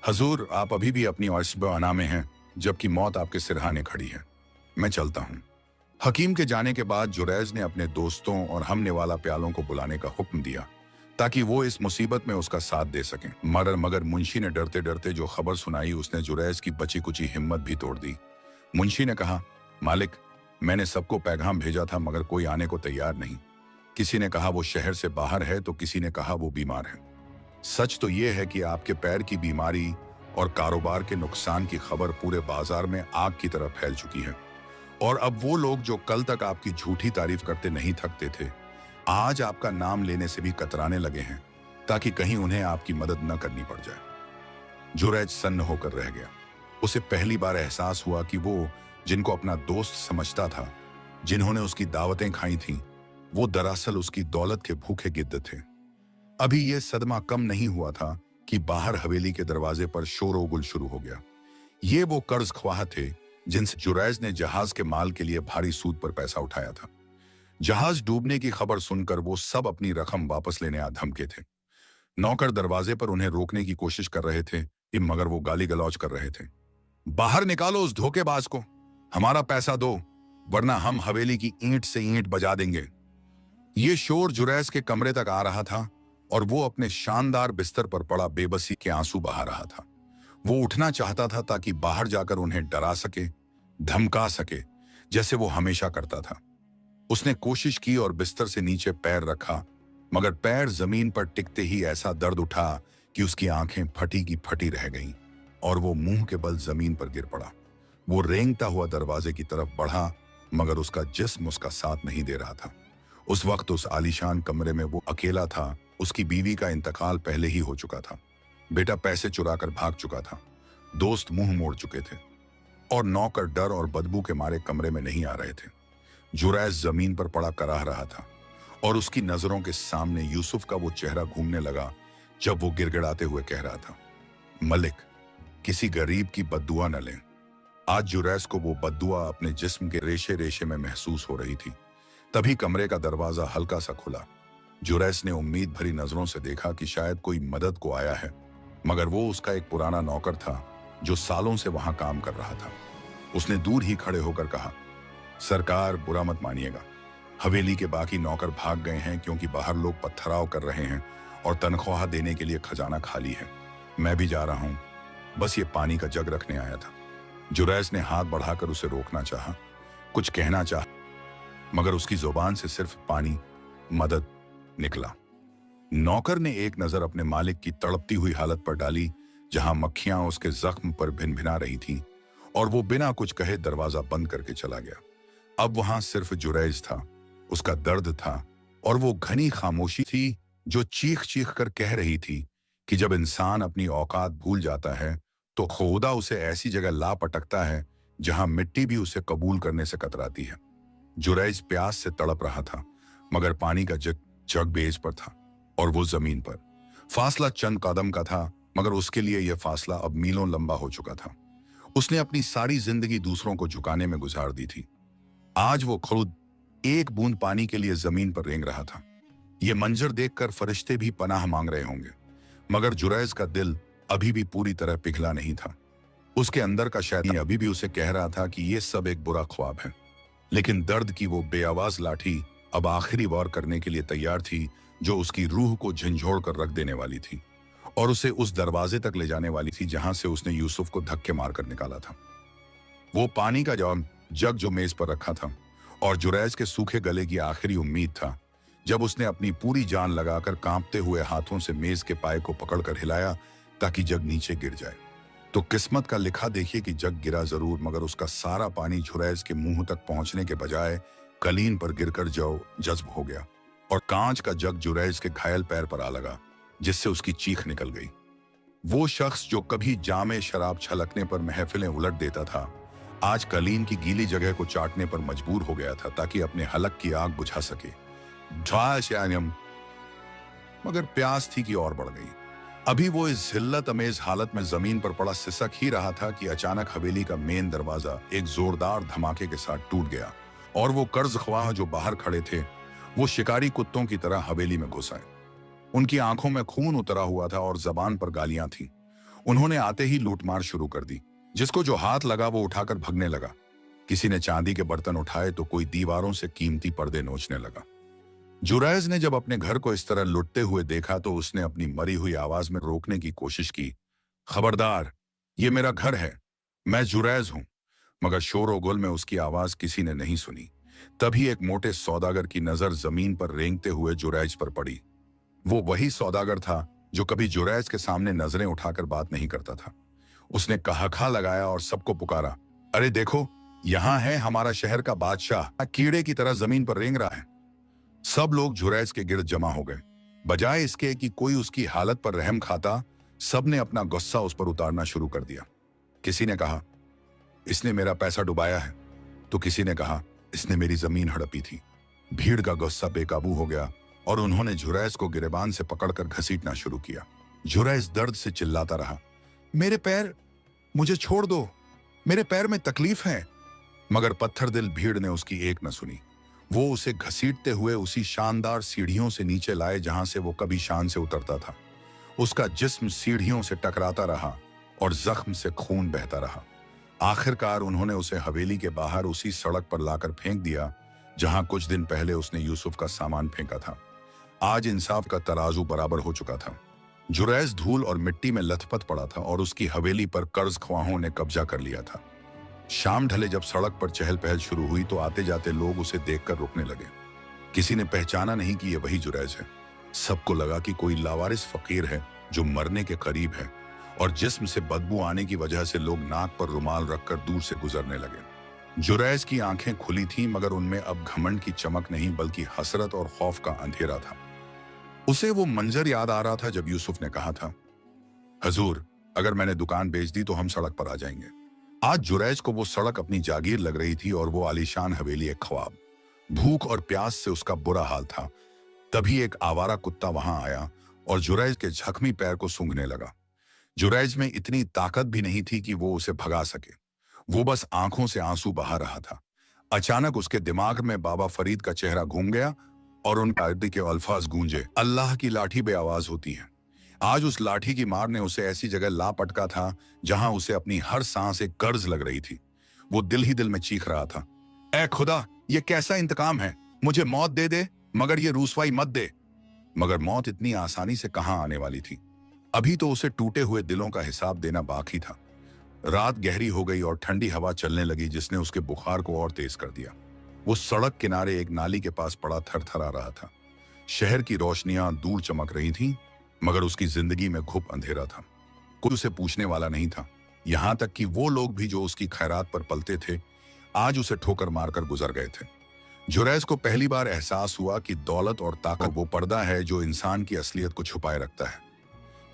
हजूर, आप अभी भी अपनी अना में हैं, जबकि मौत आपके सिरहाने खड़ी है। मैं चलता हूं। हकीम के जाने के बाद जुरैज ने अपने दोस्तों और हमने वाला प्यालों को बुलाने का हुक्म दिया ताकि वो इस मुसीबत में उसका साथ दे सकें। मगर मुंशी ने डरते डरते जो खबर सुनाई उसने जुरैज की बची कुची हिम्मत भी तोड़ दी। मुंशी ने कहा, मालिक, मैंने सबको पैगाम भेजा था मगर कोई आने को तैयार नहीं। किसी ने कहा वो शहर से बाहर है तो किसी ने कहा वो बीमार है। सच तो ये है कि आपके पैर की बीमारी और कारोबार के नुकसान की खबर पूरे बाजार में आग की तरह फैल चुकी है और अब वो लोग जो कल तक आपकी झूठी तारीफ करते नहीं थकते थे आज आपका नाम लेने से भी कतराने लगे हैं ताकि कहीं उन्हें आपकी मदद न करनी पड़ जाए। जुरैज सन्न होकर रह गया। उसे पहली बार एहसास हुआ कि वो जिनको अपना दोस्त समझता था, जिन्होंने उसकी दावतें खाई थीं, वो दरअसल उसकी दौलत के भूखे गिद्ध थे। अभी यह सदमा कम नहीं हुआ था कि बाहर हवेली के दरवाजे पर शोर-ओ-गुल शुरू हो गया। ये वो कर्ज ख्वाह थे जिनसे जुरैज ने जहाज के माल के लिए भारी सूद पर पैसा उठाया था। जहाज डूबने की खबर सुनकर वो सब अपनी रकम वापस लेने आ धमके थे। नौकर दरवाजे पर उन्हें रोकने की कोशिश कर रहे थे, मगर वो गाली गलौज कर रहे थे। बाहर निकालो उस धोखेबाज को, हमारा पैसा दो, वरना हम हवेली की ईंट से ईंट बजा देंगे। ये शोर जुरैज के कमरे तक आ रहा था और वो अपने शानदार बिस्तर पर पड़ा बेबसी के आंसू बहा रहा था। वो उठना चाहता था ताकि बाहर जाकर उन्हें डरा सके, धमका सके, जैसे वो हमेशा करता था। उसने कोशिश की और बिस्तर से नीचे पैर रखा, मगर पैर जमीन पर टिकते ही ऐसा दर्द उठा कि उसकी आंखें फटी की फटी रह गईं और वो मुंह के बल जमीन पर गिर पड़ा। वो रेंगता हुआ दरवाजे की तरफ बढ़ा, मगर उसका जिस्म उसका साथ नहीं दे रहा था। उस वक्त उस आलीशान कमरे में वो अकेला था। उसकी बीवी का इंतकाल पहले ही हो चुका था। बेटा पैसे चुराकर भाग चुका था। दोस्त मुंह मोड़ चुके थे और नौकर डर और बदबू के मारे कमरे में नहीं आ रहे थे। जुरैज जमीन पर पड़ा कराह रहा था और उसकी नजरों के सामने यूसुफ का वो चेहरा घूमने लगा जब वो गिड़गिड़ाते हुए कह रहा था, मलिक, किसी गरीब की बद्दुआ न लें। आज जुरैज को वो बद्दुआ अपने जिस्म के रेशे रेशे में महसूस हो रही थी। तभी कमरे का दरवाजा हल्का सा खुला। जुरैज ने उम्मीद भरी नजरों से देखा कि शायद कोई मदद को आया है, मगर वो उसका एक पुराना नौकर था जो सालों से वहां काम कर रहा था। उसने दूर ही खड़े होकर कहा, सरकार, बुरा मत मानिएगा, हवेली के बाकी नौकर भाग गए हैं क्योंकि बाहर लोग पत्थराव कर रहे हैं और तनख्वाह देने के लिए खजाना खाली है। मैं भी जा रहा हूं, बस ये पानी का जग रखने आया था। जुरैज ने हाथ बढ़ाकर उसे रोकना चाहा, कुछ कहना चाहा, मगर उसकी जुबान से सिर्फ पानी, मदद निकला। नौकर ने एक नजर अपने मालिक की तड़पती हुई हालत पर डाली, जहां मक्खियां उसके जख्म पर भिनभिना रही थीं, और वो बिना कुछ कहे दरवाजा बंद करके चला गया। अब वहां सिर्फ जुरैज था, उसका दर्द था और वो घनी खामोशी थी जो चीख चीख कर कह रही थी कि जब इंसान अपनी औकात भूल जाता है तो खुदा उसे ऐसी जगह ला पटकता है जहां मिट्टी भी उसे कबूल करने से कतराती है। जुरैज प्यास से तड़प रहा था, मगर पानी का जग बेज पर था और वो जमीन पर। फासला चंद कदम का था, मगर उसके लिए यह फासला अब मीलों लंबा हो चुका था। उसने अपनी सारी जिंदगी दूसरों को झुकाने में गुजार दी थी। आज वो खुद एक बूंद पानी के लिए जमीन पर रेंग रहा था। यह मंजर देखकर फरिश्ते भी पनाह मांग रहे होंगे, मगर जुरैज का दिल अभी भी पूरी तरह पिघला नहीं था। उसके अंदर का शैतान अभी भी उसे कह रहा था कि यह सब एक बुरा ख्वाब है, लेकिन दर्द की वो बेआवाज लाठी अब आखिरी वार करने के लिए तैयार थी, जो उसकी रूह को झंझोड़ कर रख देने वाली थी और उसे उस दरवाजे तक ले जाने वाली थी जहां से उसने यूसुफ को धक्के मारकर निकाला था। वो पानी का जग जो मेज पर रखा था और जुरैज के सूखे गले की आखिरी उम्मीद था। जब उसने अपनी पूरी जान लगाकर कांपते हुए हाथों से मेज के पाए को पकड़कर हिलाया ताकि जग नीचे गिर जाए, तो किस्मत का लिखा देखिए कि जग गिरा जरूर, मगर उसका सारा पानी जुरैज के मुंह तक पहुंचने के बजाय कलीन पर गिरकर जज्ब हो गया और कांच का जग जुरैज के घायल पैर पर आ लगा, जिससे उसकी चीख निकल गई। वो शख्स जो कभी जामे शराब छलकने पर महफिलें उलट देता था, आज कलीन की गीली जगह को चाटने पर मजबूर हो गया था ताकि अपने हलक की आग बुझा सके। मगर प्यास थी कि और बढ़ गई। अभी वो इस जिल्लत अमेज हालत में जमीन पर पड़ा सिसक ही रहा था कि अचानक हवेली का मेन दरवाजा एक जोरदार धमाके के साथ टूट गया और वो कर्ज ख्वाह जो बाहर खड़े थे, वो शिकारी कुत्तों की तरह हवेली में घुस आए। उनकी आंखों में खून उतरा हुआ था और जबान पर गालियां थीं। उन्होंने आते ही लूटमार शुरू कर दी। जिसको जो हाथ लगा वो उठाकर भगने लगा। किसी ने चांदी के बर्तन उठाए तो कोई दीवारों से कीमती पर्दे नोचने लगा। जुरैज ने जब अपने घर को इस तरह लुटते हुए देखा तो उसने अपनी मरी हुई आवाज में रोकने की कोशिश की, खबरदार, ये मेरा घर है, मैं जुरैज हूं। मगर शोर गुल में उसकी आवाज किसी ने नहीं सुनी। तभी एक मोटे सौदागर की नजर जमीन पर रेंगते हुए जुरैज पर पड़ी। वो वही सौदागर था जो कभी जुरैज के सामने नजरें उठाकर बात नहीं करता था। उसने कहाखा लगाया और सबको पुकारा, अरे देखो, यहां है हमारा शहर का बादशाह, कीड़े की तरह जमीन पर रेंग रहा है। सब लोग जुरैज के गिर्द जमा हो गए। बजाय इसके कि कोई उसकी हालत पर रहम खाता, सबने अपना गुस्सा उस पर उतारना शुरू कर दिया। किसी ने कहा, इसने मेरा पैसा डुबाया है, तो किसी ने कहा, इसने मेरी जमीन हड़पी थी। भीड़ का गुस्सा बेकाबू हो गया और उन्होंने जुरैज को गिरेबान से पकड़कर घसीटना शुरू किया। जुरैज दर्द से चिल्लाता रहा, मेरे पैर, मुझे छोड़ दो, मेरे पैर में तकलीफ है। मगर पत्थर दिल भीड़ ने उसकी एक न सुनी। वो उसे घसीटते हुए उसी शानदार सीढ़ियों से नीचे लाए जहां से वो कभी शान से उतरता था। उसका जिस्म सीढ़ियों से टकराता रहा और जख्म से खून बहता रहा। आखिरकार उन्होंने उसे हवेली के बाहर उसी सड़क पर लाकर फेंक दिया जहां कुछ दिन पहले उसने यूसुफ का सामान फेंका था। आज इंसाफ का तराजू बराबर हो चुका था। जुरैज धूल और मिट्टी में लथपथ पड़ा था और उसकी हवेली पर कर्ज ख्वाहों ने कब्जा कर लिया था। शाम ढले जब सड़क पर चहल पहल शुरू हुई तो आते जाते लोग उसे देखकर रुकने लगे। किसी ने पहचाना नहीं कि यह वही जुरैज है। सबको लगा कि कोई लावारिस फकीर है जो मरने के करीब है और जिस्म से बदबू आने की वजह से लोग नाक पर रुमाल रखकर दूर से गुजरने लगे। जुरैज की आंखें खुली थीं मगर उनमें अब घमंड की चमक नहीं बल्कि हसरत और खौफ का अंधेरा था। उसे वो मंजर याद आ रहा था जब यूसुफ ने कहा था, हजूर, अगर मैंने दुकान बेच दी तो हम सड़क पर आ जाएंगे। आज जुरैज को वो सड़क अपनी जागीर लग रही थी और वो आलीशान हवेली एक ख्वाब। भूख और प्यास से उसका बुरा हाल था। तभी एक आवारा कुत्ता वहां आया और जुरैज के जख्मी पैर को सूंघने लगा। जुरैज में इतनी ताकत भी नहीं थी कि वो उसे भगा सके। वो बस आंखों से आंसू बहा रहा था। अचानक उसके दिमाग में बाबा फरीद का चेहरा घूम गया और उनके आयत के अल्फाज गूंजे, अल्लाह की लाठी बे आवाज होती है। आज उस लाठी की मार ने उसे ऐसी जगह ला पटका था जहां उसे अपनी हर सांस एक कर्ज लग रही थी। वो दिल ही दिल में चीख रहा था, ऐ खुदा, ये कैसा इंतकाम है, मुझे मौत दे दे मगर ये रूसवाई मत दे। मगर मौत इतनी आसानी से कहां आने वाली थी। अभी तो उसे टूटे हुए दिलों का हिसाब देना बाकी था। रात गहरी हो गई और ठंडी हवा चलने लगी जिसने उसके बुखार को और तेज कर दिया। वो सड़क किनारे एक नाली के पास पड़ा थरथरा रहा था। शहर की रोशनियां दूर चमक रही थीं मगर उसकी जिंदगी में घुप अंधेरा था। कोई उसे पूछने वाला नहीं था। यहां तक कि वो लोग भी जो उसकी खैरात पर पलते थे आज उसे ठोकर मारकर गुजर गए थे। जुरैज को पहली बार एहसास हुआ कि दौलत और ताकत वो पर्दा है जो इंसान की असलियत को छुपाए रखता है।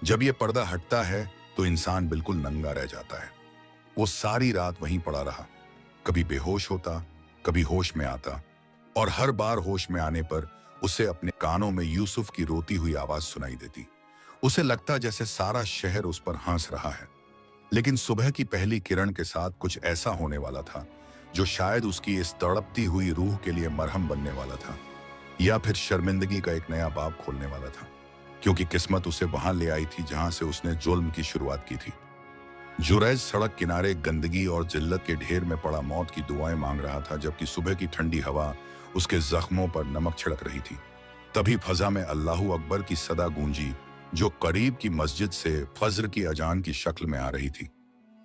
जब ये पर्दा हटता है तो इंसान बिल्कुल नंगा रह जाता है। वो सारी रात वहीं पड़ा रहा, कभी बेहोश होता, कभी होश में आता और हर बार होश में आने पर उसे अपने कानों में यूसुफ की रोती हुई आवाज सुनाई देती। उसे लगता जैसे सारा शहर उस पर हंस रहा है। लेकिन सुबह की पहली किरण के साथ कुछ ऐसा होने वाला था जो शायद उसकी इस तड़पती हुई रूह के लिए मरहम बनने वाला था या फिर शर्मिंदगी का एक नया बाब खोलने वाला था, क्योंकि किस्मत उसे वहां ले आई थी जहां से उसने जुल्म की शुरुआत की थी। जुरैज सड़क किनारे गंदगी और जिल्लत के ढेर में पड़ा मौत की दुआएं मांग रहा था, जबकि सुबह की ठंडी हवा उसके जख्मों पर नमक छिड़क रही थी। तभी फजा में अल्लाहू अकबर की सदा गूंजी, जो करीब की मस्जिद से फज्र की अजान की शक्ल में आ रही थी।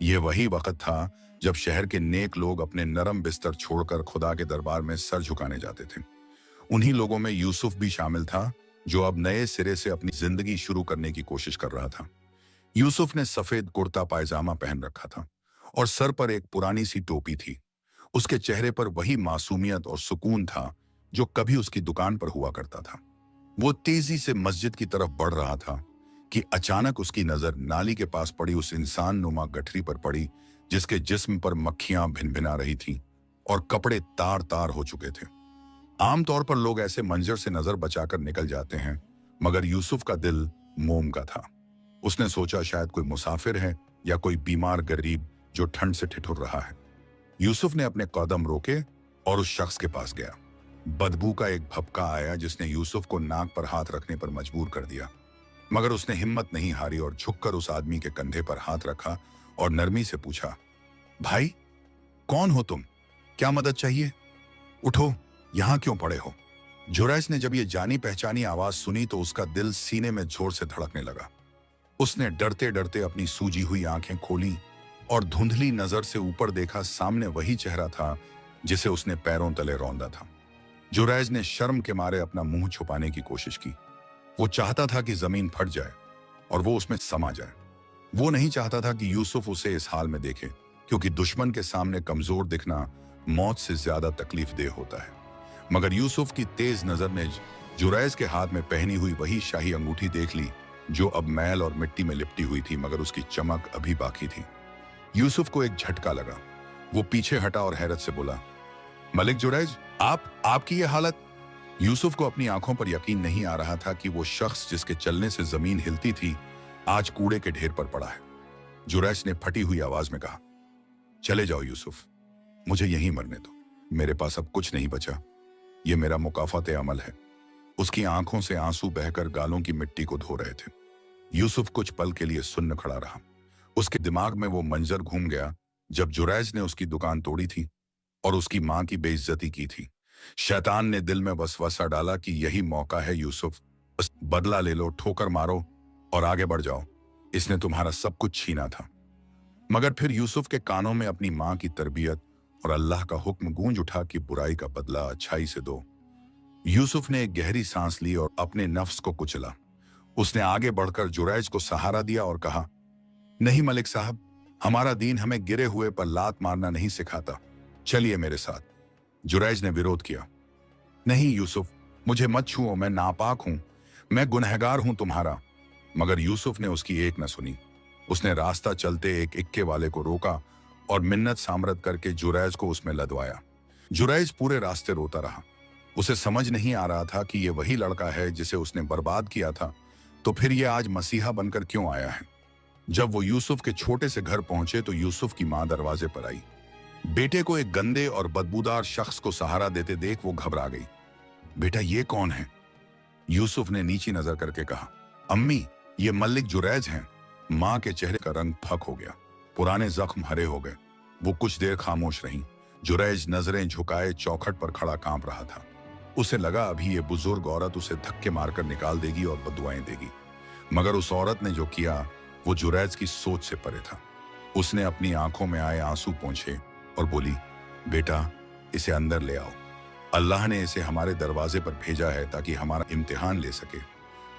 यह वही वक्त था जब शहर के नेक लोग अपने नरम बिस्तर छोड़कर खुदा के दरबार में सर झुकाने जाते थे। उन्हीं लोगों में यूसुफ भी शामिल था, जो अब नए सिरे से अपनी जिंदगी शुरू करने की कोशिश कर रहा था। यूसुफ ने सफेद कुर्ता पायजामा पहन रखा था और सर पर एक पुरानी सी टोपी थी। उसके चेहरे पर वही मासूमियत और सुकून था जो कभी उसकी दुकान पर हुआ करता था। वो तेजी से मस्जिद की तरफ बढ़ रहा था कि अचानक उसकी नजर नाली के पास पड़ी उस इंसान नुमा गठरी पर पड़ी, जिसके जिस्म पर मक्खियां भिनभिना रही थीं और कपड़े तार तार हो चुके थे। आमतौर पर लोग ऐसे मंजर से नजर बचाकर निकल जाते हैं, मगर यूसुफ का दिल मोम का था। उसने सोचा शायद कोई मुसाफिर है या कोई बीमार गरीब जो ठंड से ठिठुर रहा है। यूसुफ ने अपने कदम रोके और उस शख्स के पास गया। बदबू का एक भपका आया जिसने यूसुफ को नाक पर हाथ रखने पर मजबूर कर दिया, मगर उसने हिम्मत नहीं हारी और झुककर उस आदमी के कंधे पर हाथ रखा और नरमी से पूछा, भाई, कौन हो तुम? क्या मदद चाहिए? उठो, यहां क्यों पड़े हो? जुरैज ने जब ये जानी पहचानी आवाज सुनी तो उसका दिल सीने में जोर से धड़कने लगा। उसने डरते डरते अपनी सूजी हुई आंखें खोली और धुंधली नजर से ऊपर देखा। सामने वही चेहरा था जिसे उसने पैरों तले रौंदा था। जुरैज ने शर्म के मारे अपना मुंह छुपाने की कोशिश की। वो चाहता था कि जमीन फट जाए और वो उसमें समा जाए। वो नहीं चाहता था कि यूसुफ उसे इस हाल में देखे, क्योंकि दुश्मन के सामने कमजोर दिखना मौत से ज्यादा तकलीफ देह होता है। मगर यूसुफ की तेज नजर ने जुरैज के हाथ में पहनी हुई वही शाही अंगूठी देख ली, जो अब मैल और मिट्टी में लिपटी हुई थी, मगर उसकी चमक अभी बाकी थी। यूसुफ को एक झटका लगा। वो पीछे हटा और हैरत से बोला, मलिक जुरैज, आपकी ये हालत? यूसुफ को अपनी आंखों पर यकीन नहीं आ रहा था कि वो शख्स जिसके चलने से जमीन हिलती थी आज कूड़े के ढेर पर पड़ा है। जुरैज ने फटी हुई आवाज में कहा, चले जाओ यूसुफ, मुझे यहीं मरने दो। मेरे पास अब कुछ नहीं बचा। ये मेरा मुकाफात अमल है। उसकी आंखों से आंसू बहकर गालों की मिट्टी को धो रहे थे। यूसुफ कुछ पल के लिए सुन्न खड़ा रहा। उसके दिमाग में वो मंजर घूम गया जब जुरैज ने उसकी दुकान तोड़ी थी और उसकी मां की बेइज्जती की थी। शैतान ने दिल में वसवसा डाला कि यही मौका है यूसुफ, बस बदला ले लो, ठोकर मारो और आगे बढ़ जाओ। इसने तुम्हारा सब कुछ छीना था। मगर फिर यूसुफ के कानों में अपनी मां की तरबियत और अल्लाह का हुक्म गूंज उठा कि बुराई का बदला अच्छाई से दो। यूसुफ ने एक गहरी सांस ली और अपने नफ्स को कुचला। उसने आगे बढ़कर जुरैज को सहारा दिया और कहा, नहीं मलिक साहब, हमारा दीन हमें गिरे हुए पर लात मारना नहीं सिखाता। चलिए मेरे साथ। जुरैज ने विरोध किया, नहीं यूसुफ, मुझे मत छुओ, मैं नापाक हूं, मैं गुनहगार हूं तुम्हारा। मगर यूसुफ ने उसकी एक न सुनी। उसने रास्ता चलते एक इक्के वाले को रोका और मिन्नत सामरत करके जुरैज को उसमें लदवाया। जुरैज पूरे रास्ते रोता रहा। उसे समझ नहीं आ रहा था कि यह वही लड़का है जिसे उसने बर्बाद किया था, तो फिर यह आज मसीहा बनकर क्यों आया है। जब वो यूसुफ के छोटे से घर पहुंचे तो यूसुफ की मां दरवाजे पर आई। बेटे को एक गंदे और बदबूदार शख्स को सहारा देते देख वो घबरा गई। बेटा, ये कौन है? यूसुफ ने नीची नजर करके कहा, अम्मी, ये मलिक जुरैज हैं। मां के चेहरे का रंग फक हो गया, पुराने जख्म हरे हो गए। वो कुछ देर खामोश रहीं। जुरैज नजरें झुकाए चौखट पर खड़ा कांप रहा था। उसे लगा अभी ये बुजुर्ग औरत उसे धक्के मारकर निकाल देगी और बदुआएं देगी। मगर उस औरत ने जो किया वो जुरैज की सोच से परे था। उसने अपनी आंखों में आए आंसू पोंछे और बोली, बेटा, इसे अंदर ले आओ। अल्लाह ने इसे हमारे दरवाजे पर भेजा है ताकि हमारा इम्तिहान ले सके।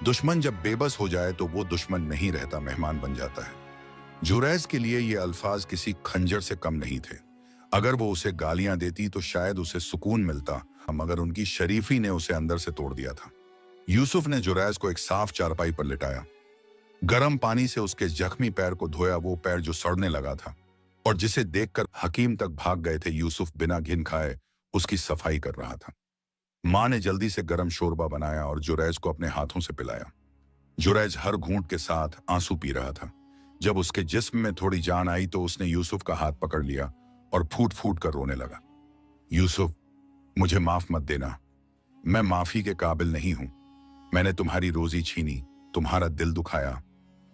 दुश्मन जब बेबस हो जाए तो वो दुश्मन नहीं रहता, मेहमान बन जाता है। जुरैज के लिए ये अल्फाज किसी खंजर से कम नहीं थे। अगर वो उसे गालियां देती तो शायद उसे सुकून मिलता, मगर उनकी शरीफी ने उसे अंदर से तोड़ दिया था। यूसुफ ने जुरैज को एक साफ चारपाई पर लिटाया। गर्म पानी से उसके जख्मी पैर को धोया, वो पैर जो सड़ने लगा था और जिसे देखकर हकीम तक भाग गए थे। यूसुफ बिना घिन खाए उसकी सफाई कर रहा था। मां ने जल्दी से गर्म शोरबा बनाया और जुरैज को अपने हाथों से पिलाया। जुरैज हर घूंट के साथ आंसू पी रहा था। जब उसके जिस्म में थोड़ी जान आई तो उसने यूसुफ का हाथ पकड़ लिया और फूट फूट कर रोने लगा। यूसुफ, मुझे माफ मत देना, मैं माफी के काबिल नहीं हूं। मैंने तुम्हारी रोजी छीनी, तुम्हारा दिल दुखाया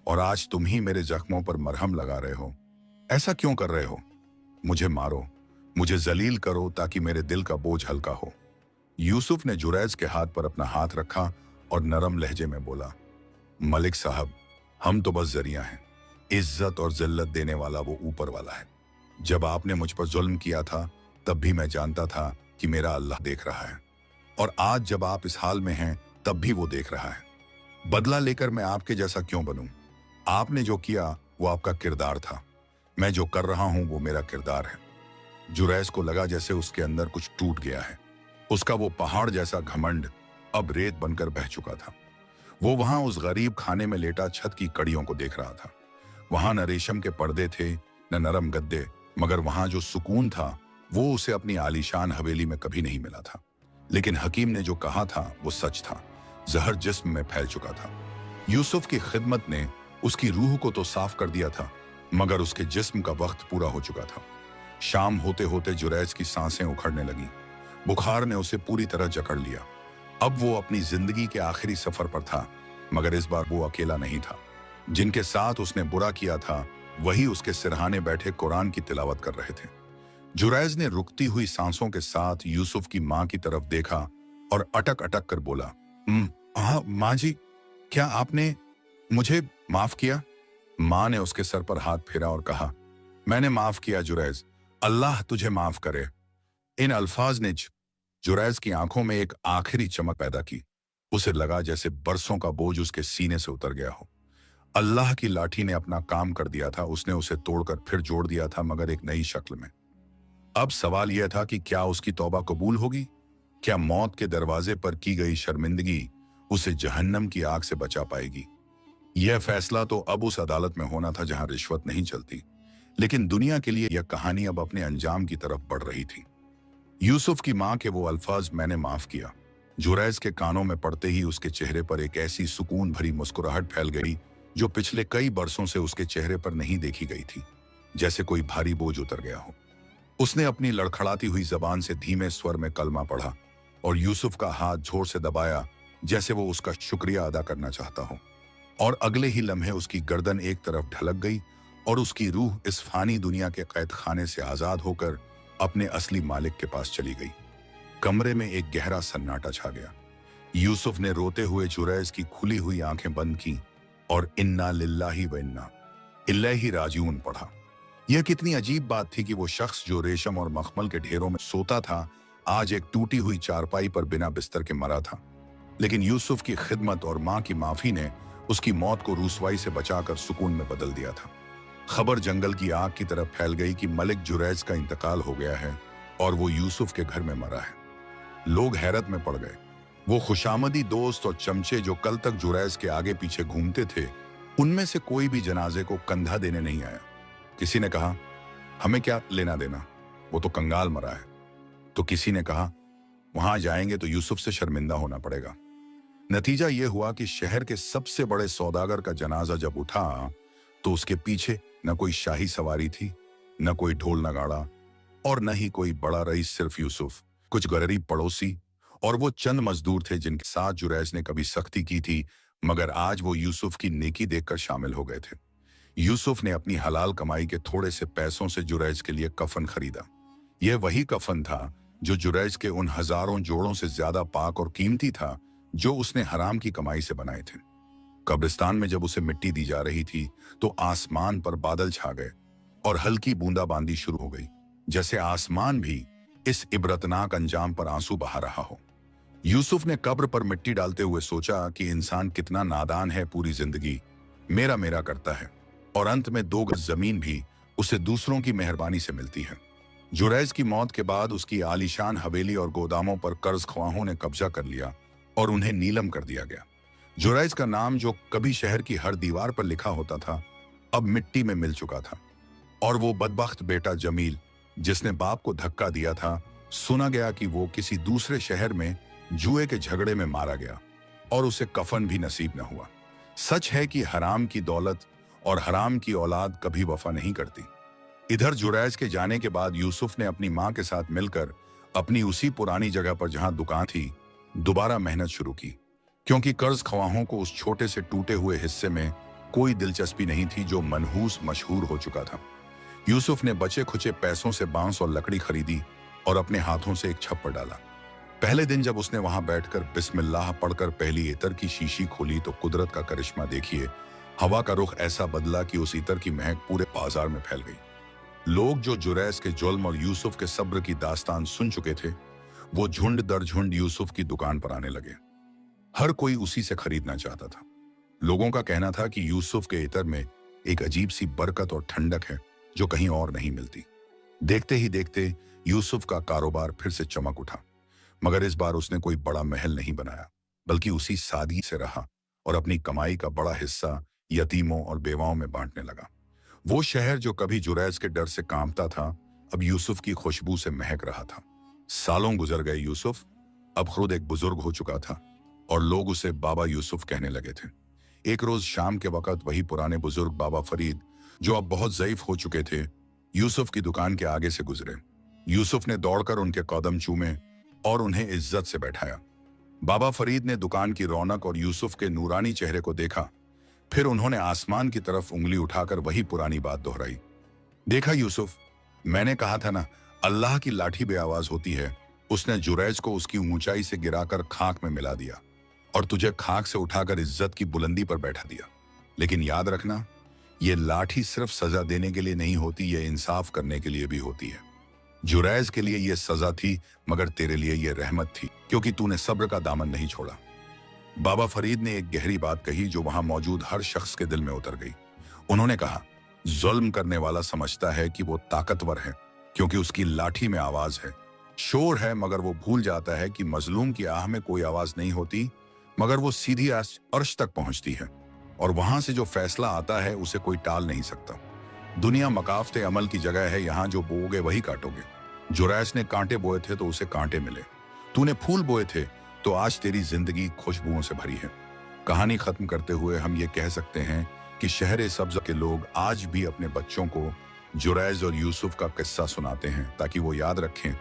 और आज तुम ही मेरे जख्मों पर मरहम लगा रहे हो। ऐसा क्यों कर रहे हो? मुझे मारो, मुझे जलील करो ताकि मेरे दिल का बोझ हल्का हो। यूसुफ ने जुरैज के हाथ पर अपना हाथ रखा और नरम लहजे में बोला, मलिक साहब, हम तो बस जरिया हैं। इज्जत और जिल्लत देने वाला वो ऊपर वाला है। जब आपने मुझ पर जुल्म किया था तब भी मैं जानता था कि मेरा अल्लाह देख रहा है, और आज जब आप इस हाल में हैं तब भी वो देख रहा है। बदला लेकर मैं आपके जैसा क्यों बनूं? आपने जो किया वो आपका किरदार था, मैं जो कर रहा हूं वो मेरा किरदार है। जुरैज को लगा जैसे उसके अंदर कुछ टूट गया है। उसका वो पहाड़ जैसा घमंड अब रेत बनकर बह चुका था। वो वहां उस गरीब खाने में लेटा छत की कड़ियों को देख रहा था। वहां न रेशम के पर्दे थे, न नरम गद्दे, मगर वहां जो सुकून था वो उसे अपनी आलीशान हवेली में कभी नहीं मिला था। लेकिन हकीम ने जो कहा था वो सच था। जहर जिस्म में फैल चुका था। यूसुफ की खिदमत ने उसकी रूह को तो साफ कर दिया था, मगर उसके जिस्म का वक्त पूरा हो चुका था। शाम होते होते जुरैज की सांसें उखड़ने लगी। बुखार ने उसे पूरी तरह जकड़ लिया। अब वो अपनी जिंदगी के आखिरी सफर पर था, मगर इस बार वो अकेला नहीं था। जिनके साथ उसने बुरा किया था वही उसके सिरहाने बैठे कुरान की तिलावत कर रहे थे। जुरैज ने रुकती हुई सांसों के साथ यूसुफ की मां की तरफ देखा और अटक अटक कर बोला, हाँ माँ जी, क्या आपने मुझे माफ किया? मां ने उसके सर पर हाथ फेरा और कहा, मैंने माफ किया जुरैज, अल्लाह तुझे माफ करे। इन अल्फाज ने जुरैज की आंखों में एक आखिरी चमक पैदा की। उसे लगा जैसे बरसों का बोझ उसके सीने से उतर गया हो। अल्लाह की लाठी ने अपना काम कर दिया था। उसने उसे तोड़कर फिर जोड़ दिया था, मगर एक नई शक्ल में। अब सवाल यह था कि क्या उसकी तौबा कबूल होगी? क्या मौत के दरवाजे पर की गई शर्मिंदगी उसे जहन्नम की आग से बचा पाएगी? यह फैसला तो अब उस अदालत में होना था जहां रिश्वत नहीं चलती। लेकिन दुनिया के लिए यह कहानी अब अपने अंजाम की तरफ बढ़ रही थी। यूसुफ की मां के वो अल्फाज, मैंने माफ किया, जुरैज के कानों में पड़ते ही उसके चेहरे पर एक ऐसी सुकून भरी मुस्कुराहट फैल गई जो पिछले कई बरसों से उसके चेहरे पर नहीं देखी गई थी। जैसे कोई भारी बोझ उतर गया हो। उसने अपनी लड़खड़ाती हुई जबान से धीमे स्वर में कलमा पढ़ा और यूसुफ का हाथ जोर से दबाया, जैसे वो उसका शुक्रिया अदा करना चाहता हो। और अगले ही लम्हे उसकी गर्दन एक तरफ ढलक गई और उसकी रूह इस फानी दुनिया के कैद खाने से आजाद होकर अपने असली मालिक के पास चली गई। कमरे में एक गहरा सन्नाटा छा गया। यूसुफ ने रोते हुए जुरैज की खुली हुई आंखें बंद की और इन्ना लिल्लाही व इन्ना इलैहि राजिऊन पढ़ा। यह कितनी अजीब बात थी कि वो शख्स जो रेशम और मखमल के ढेरों में सोता था, आज एक टूटी हुई चारपाई पर बिना बिस्तर के मरा था। लेकिन यूसुफ की खिदमत और मां की माफी ने उसकी मौत को रुसवाई से बचाकर सुकून में बदल दिया था। खबर जंगल की आग की तरफ फैल गई कि मलिक जुरैज का इंतकाल हो गया है और वो यूसुफ के घर में मरा है। लोग हैरत में पड़ गए। वो खुशामदी दोस्त और चमचे जो कल तक जुरैज के आगे पीछे घूमते थे, उनमें से कोई भी जनाजे को कंधा देने नहीं आया। किसी ने कहा, हमें क्या लेना देना, वो तो कंगाल मरा है। तो किसी ने कहा, वहां जाएंगे तो यूसुफ से शर्मिंदा होना पड़ेगा। नतीजा यह हुआ कि शहर के सबसे बड़े सौदागर का जनाजा जब उठा तो उसके पीछे न कोई शाही सवारी थी, न कोई ढोल नगाड़ा और न ही कोई बड़ा रईस, सिर्फ यूसुफ, कुछ गरीब पड़ोसी और वो चंद मजदूर थे जिनके साथ जुरैज ने कभी सख्ती की थी, मगर आज वो यूसुफ की नेकी देखकर शामिल हो गए थे। यूसुफ ने अपनी हलाल कमाई के थोड़े से पैसों से जुरैज के लिए कफन खरीदा। यह वही कफन था जो जुरैज के उन हजारों जोड़ों से ज्यादा पाक और कीमती था जो उसने हराम की कमाई से बनाए थे। कब्रिस्तान में जब उसे मिट्टी दी जा रही थी तो आसमान पर बादल छा गए और हल्की बूंदाबांदी शुरू हो गई, जैसे आसमान भी इस इबरतनाक अंजाम पर आंसू बहा रहा हो। यूसुफ ने कब्र पर मिट्टी डालते हुए सोचा कि इंसान कितना नादान है, पूरी जिंदगी मेरा मेरा करता है और अंत में 2 गज जमीन भी उसे दूसरों की मेहरबानी से मिलती है। जुरैज की मौत के बाद उसकी आलीशान हवेली और गोदामों पर कर्ज ख्वाहों ने कब्जा कर लिया और उन्हें नीलम कर दिया गया। जुरैज का नाम जो कभी शहर की हर दीवार पर लिखा होता था, अब मिट्टी में मिल चुका था। और वो बदबख्त बेटा जमील, जिसने बाप को धक्का दिया था, सुना गया कि वो किसी दूसरे शहर में जुए के झगड़े में मारा गया और उसे कफन भी नसीब न हुआ। सच है कि हराम की दौलत और हराम की औलाद कभी वफा नहीं करती। इधर जुरैज के जाने के बाद यूसुफ ने अपनी मां के साथ मिलकर अपनी उसी पुरानी जगह पर जहां दुकान थी दोबारा मेहनत शुरू की, क्योंकि कर्ज ख्वाहों को उस छोटे से टूटे हुए हिस्से में कोई दिलचस्पी नहीं थी जो मनहूस मशहूर हो चुका था। यूसुफ ने बचे खुचे पैसों से बांस और लकड़ी खरीदी और अपने हाथों से एक छप्पर डाला। पहले दिन जब उसने वहां बैठकर बिस्मिल्लाह पढ़कर पहली इतर की शीशी खोली तो कुदरत का करिश्मा देखिए, हवा का रुख ऐसा बदला कि उस इतर की महक पूरे बाजार में फैल गई। लोग जो जुरैज के जुल्म और यूसुफ के सब्र की दास्तान सुन चुके थे, वो झुंड दर झुंड यूसुफ की दुकान पर आने लगे। हर कोई उसी से खरीदना चाहता था। लोगों का कहना था कि यूसुफ के इतर में एक अजीब सी बरकत और ठंडक है जो कहीं और नहीं मिलती। देखते ही देखते यूसुफ का कारोबार फिर से चमक उठा, मगर इस बार उसने कोई बड़ा महल नहीं बनाया, बल्कि उसी सादगी से रहा और अपनी कमाई का बड़ा हिस्सा यतीमों और बेवाओं में बांटने लगा। वो शहर जो कभी जुरैज के डर से कांपता था, अब यूसुफ की खुशबू से महक रहा था। सालों गुजर गए, यूसुफ अब खुद एक बुजुर्ग हो चुका था और लोग उसे बाबा यूसुफ कहने लगे थे। एक रोज शाम के वक्त वही पुराने बुजुर्ग बाबा फरीद, जो अब बहुत ज़ईफ हो चुके थे, यूसुफ की दुकान के आगे से गुजरे। यूसुफ ने दौड़कर उनके कदम चूमे और उन्हें इज्जत से बैठाया। बाबा फरीद ने दुकान की रौनक और यूसुफ के नूरानी चेहरे को देखा। फिर उन्होंने आसमान की तरफ उंगली उठाकर वही पुरानी बात दोहराई। देखा यूसुफ, मैंने कहा था ना, अल्लाह की लाठी बेआवाज होती है। उसने जुरैज को उसकी ऊंचाई से गिराकर खाक में मिला दिया और तुझे खाक से उठाकर इज्जत की बुलंदी पर बैठा दिया। लेकिन याद रखना, ये लाठी सिर्फ सजा देने के लिए नहीं होती, ये इंसाफ करने के लिए भी होती है। जुरैज के लिए यह सजा थी, मगर तेरे लिए यह रहमत थी, क्योंकि तूने सब्र का दामन नहीं छोड़ा। बाबा फरीद ने एक गहरी बात कही जो वहां मौजूद हर शख्स के दिल में उतर गई। उन्होंने कहा, जुल्म करने वाला समझता है कि वो ताकतवर है क्योंकि उसकी लाठी में आवाज है, शोर है, मगर वो भूल जाता है कि मजलूम की आह में कोई आवाज नहीं होती, मगर वो सीधी अर्श तक पहुंचती है और वहां से जो फैसला आता है उसे कोई टाल नहीं सकता। दुनिया मकाफते अमल की जगह है, यहाँ जो बोओगे वही काटोगे। जुरैज ने कांटे बोए थे तो उसे कांटे मिले। तूने फूल बोए थे तो आज तेरी जिंदगी खुशबुओं से भरी है। कहानी खत्म करते हुए हम ये कह सकते हैं कि शहर सब्ज के लोग आज भी अपने बच्चों को जुरैज और यूसुफ का किस्सा सुनाते हैं, ताकि वो याद रखें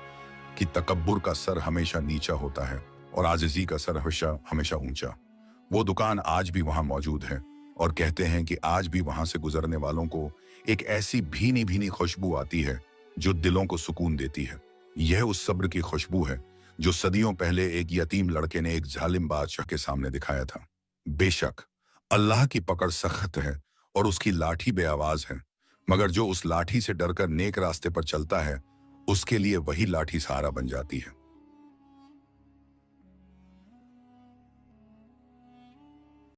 कि तकब्बुर का सर हमेशा नीचा होता है और आजिज़ी का सर हमेशा ऊंचा। वो दुकान आज भी वहां मौजूद है और कहते हैं कि आज भी वहां से गुजरने वालों को एक ऐसी भीनी भीनी खुशबू आती है जो दिलों को सुकून देती है। यह उस सब्र की खुशबू है जो सदियों पहले एक यतीम लड़के ने एक जालिम बादशाह के सामने दिखाया था। बेशक अल्लाह की पकड़ सख्त है और उसकी लाठी बेआवाज है, मगर जो उस लाठी से डरकर नेक रास्ते पर चलता है, उसके लिए वही लाठी सहारा बन जाती है।